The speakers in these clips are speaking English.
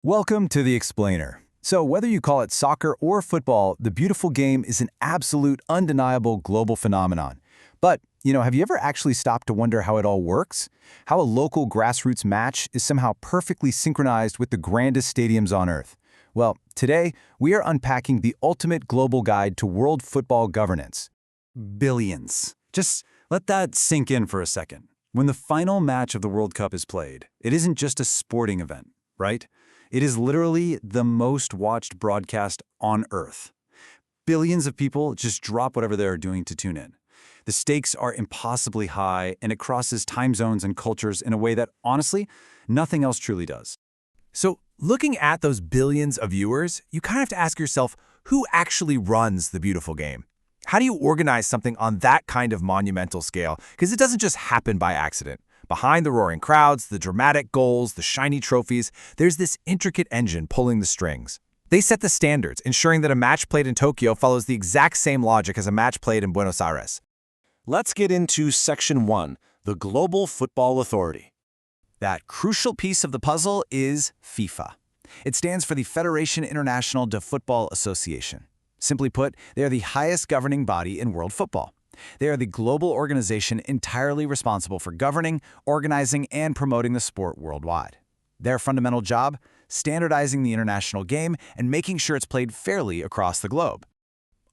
Welcome to The Explainer. So whether you call it soccer or football, the beautiful game is an absolute, undeniable global phenomenon. But, have you ever actually stopped to wonder how it all works? How a local grassroots match is somehow perfectly synchronized with the grandest stadiums on Earth? Well, today, we are unpacking the ultimate global guide to world football governance. Billions. Just let that sink in for a second. When the final match of the World Cup is played, it isn't just a sporting event, right? It is literally the most watched broadcast on Earth. Billions of people just drop whatever they're doing to tune in. The stakes are impossibly high, and it crosses time zones and cultures in a way that, honestly, nothing else truly does. So, looking at those billions of viewers, you kind of have to ask yourself, who actually runs the beautiful game? How do you organize something on that kind of monumental scale? Because it doesn't just happen by accident. Behind the roaring crowds, the dramatic goals, the shiny trophies, there's this intricate engine pulling the strings. They set the standards, ensuring that a match played in Tokyo follows the exact same logic as a match played in Buenos Aires. Let's get into Section 1, the Global Football Authority. That crucial piece of the puzzle is FIFA. It stands for the Federation International de Football Association. Simply put, they are the highest governing body in world football. They are the global organization entirely responsible for governing, organizing, and promoting the sport worldwide. Their fundamental job? Standardizing the international game and making sure it's played fairly across the globe.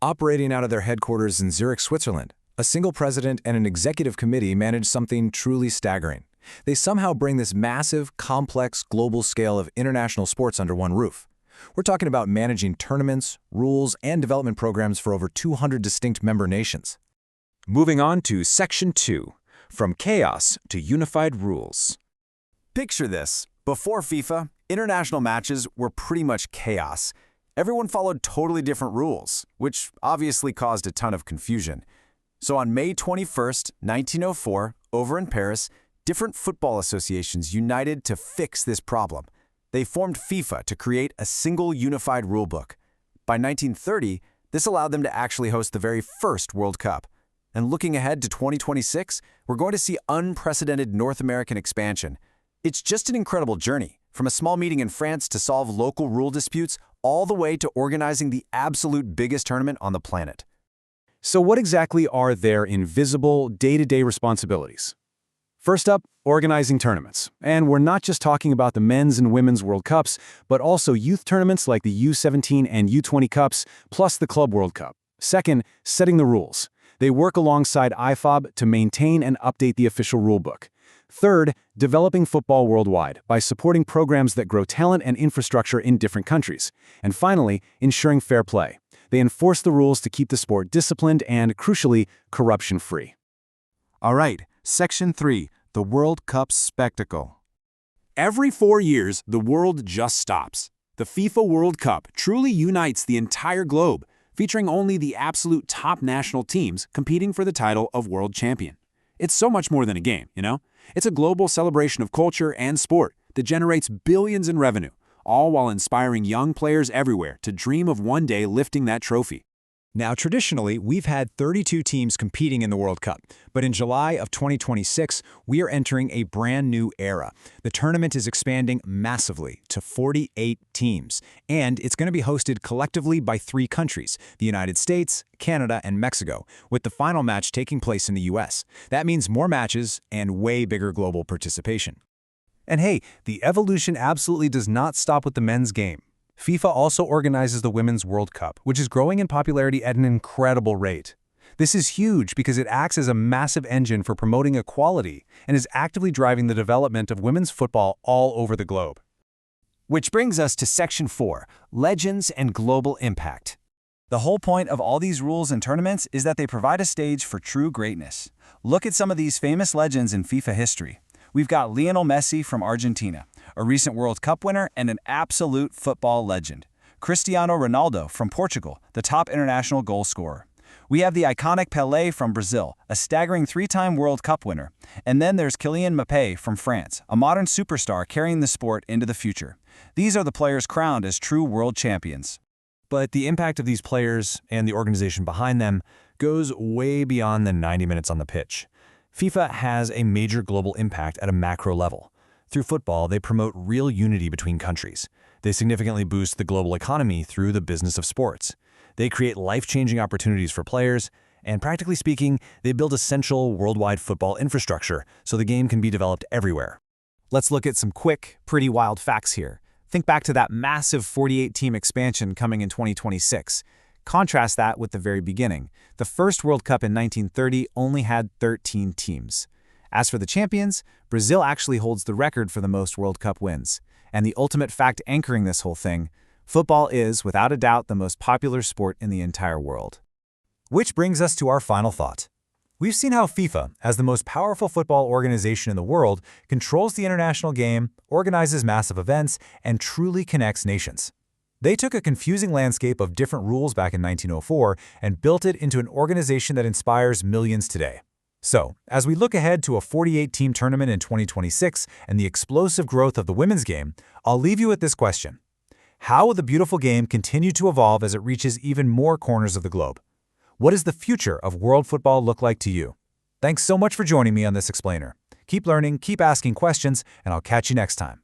Operating out of their headquarters in Zurich, Switzerland, a single president and an executive committee manage something truly staggering. They somehow bring this massive, complex, global scale of international sports under one roof. We're talking about managing tournaments, rules, and development programs for over 200 distinct member nations. Moving on to Section 2, From Chaos to Unified Rules. Picture this. Before FIFA, international matches were pretty much chaos. Everyone followed totally different rules, which obviously caused a ton of confusion. So on May 21st, 1904, over in Paris, different football associations united to fix this problem. They formed FIFA to create a single unified rulebook. By 1930, this allowed them to actually host the very first World Cup. And looking ahead to 2026, we're going to see unprecedented North American expansion. It's just an incredible journey, from a small meeting in France to solve local rule disputes, all the way to organizing the absolute biggest tournament on the planet. So what exactly are their invisible, day-to-day responsibilities? First up, organizing tournaments. And we're not just talking about the men's and women's World Cups, but also youth tournaments like the U17 and U20 Cups, plus the Club World Cup. Second, setting the rules. They work alongside IFOB to maintain and update the official rulebook. Third, developing football worldwide by supporting programs that grow talent and infrastructure in different countries. And finally, ensuring fair play. They enforce the rules to keep the sport disciplined and, crucially, corruption-free. All right, Section 3, the World Cup spectacle. Every 4 years, the world just stops. The FIFA World Cup truly unites the entire globe, featuring only the absolute top national teams competing for the title of world champion. It's so much more than a game, It's a global celebration of culture and sport that generates billions in revenue, all while inspiring young players everywhere to dream of one day lifting that trophy. Now, traditionally, we've had 32 teams competing in the World Cup, but in July of 2026, we are entering a brand new era. The tournament is expanding massively to 48 teams, and it's going to be hosted collectively by 3 countries, the United States, Canada, and Mexico, with the final match taking place in the US. That means more matches and way bigger global participation. And hey, the evolution absolutely does not stop with the men's game. FIFA also organizes the Women's World Cup, which is growing in popularity at an incredible rate. This is huge because it acts as a massive engine for promoting equality and is actively driving the development of women's football all over the globe. Which brings us to Section 4, Legends and Global Impact. The whole point of all these rules and tournaments is that they provide a stage for true greatness. Look at some of these famous legends in FIFA history. We've got Lionel Messi from Argentina, a recent World Cup winner and an absolute football legend. Cristiano Ronaldo from Portugal, the top international goal scorer. We have the iconic Pelé from Brazil, a staggering 3-time World Cup winner. And then there's Kylian Mbappé from France, a modern superstar carrying the sport into the future. These are the players crowned as true world champions. But the impact of these players and the organization behind them goes way beyond the 90 minutes on the pitch. FIFA has a major global impact at a macro level. Through football, they promote real unity between countries. They significantly boost the global economy through the business of sports. They create life-changing opportunities for players, and practically speaking, they build essential worldwide football infrastructure so the game can be developed everywhere. Let's look at some quick, pretty wild facts here. Think back to that massive 48-team expansion coming in 2026. Contrast that with the very beginning. The first World Cup in 1930 only had 13 teams. As for the champions, Brazil actually holds the record for the most World Cup wins. And the ultimate fact anchoring this whole thing, football is, without a doubt, the most popular sport in the entire world. Which brings us to our final thought. We've seen how FIFA, as the most powerful football organization in the world, controls the international game, organizes massive events, and truly connects nations. They took a confusing landscape of different rules back in 1904 and built it into an organization that inspires millions today. So, as we look ahead to a 48-team tournament in 2026 and the explosive growth of the women's game, I'll leave you with this question. How will the beautiful game continue to evolve as it reaches even more corners of the globe? What does the future of world football look like to you? Thanks so much for joining me on this explainer. Keep learning, keep asking questions, and I'll catch you next time.